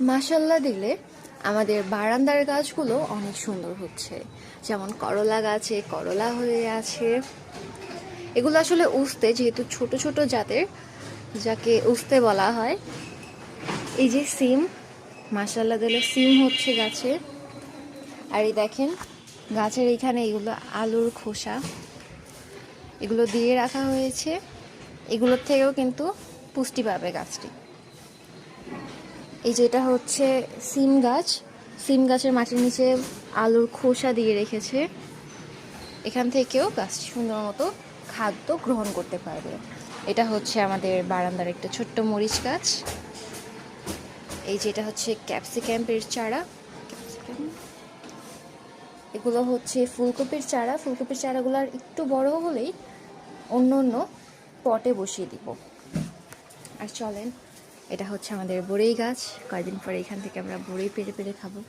মাশাল্লাহ দিলে আমাদের বারান্দার গাছগুলো অনেক সুন্দর হচ্ছে। যেমন করলা গাছে করলা হয়ে আছে, এগুলো আসলে উস্তে, যেহেতু ছোট ছোট জাতের, যাকে উস্তে বলা হয়। এই যে সিম, মাশাল্লাহ দিলে সিম হচ্ছে গাছে। আর এই দেখেন গাছের এখানে এগুলো আলুর খোসা, এগুলো দিয়ে রাখা হয়েছে। এগুলোর থেকেও কিন্তু পুষ্টি পাবে গাছটি। এই যে এটা হচ্ছে সিম গাছ, সিম গাছের মাটির নিচে আলুর খোসা দিয়ে রেখেছে। এখান থেকেও গাছটি সুন্দর মতো খাদ্য গ্রহণ করতে পারবে। এটা হচ্ছে আমাদের বারান্দার একটা ছোট্ট মরিচ গাছ। এই যে এটা হচ্ছে ক্যাপসিকামের চারা, এগুলো হচ্ছে ফুলকপির চারা। ফুলকপির চারাগুলো আর একটু বড় হলেই অন্য অন্য পটে বসিয়ে দিব। আর চলেন, এটা হচ্ছে আমাদের বড়ই গাছ। কয়েকদিন পরে এখান থেকে আমরা বড়ই পেরে পেরে খাবো।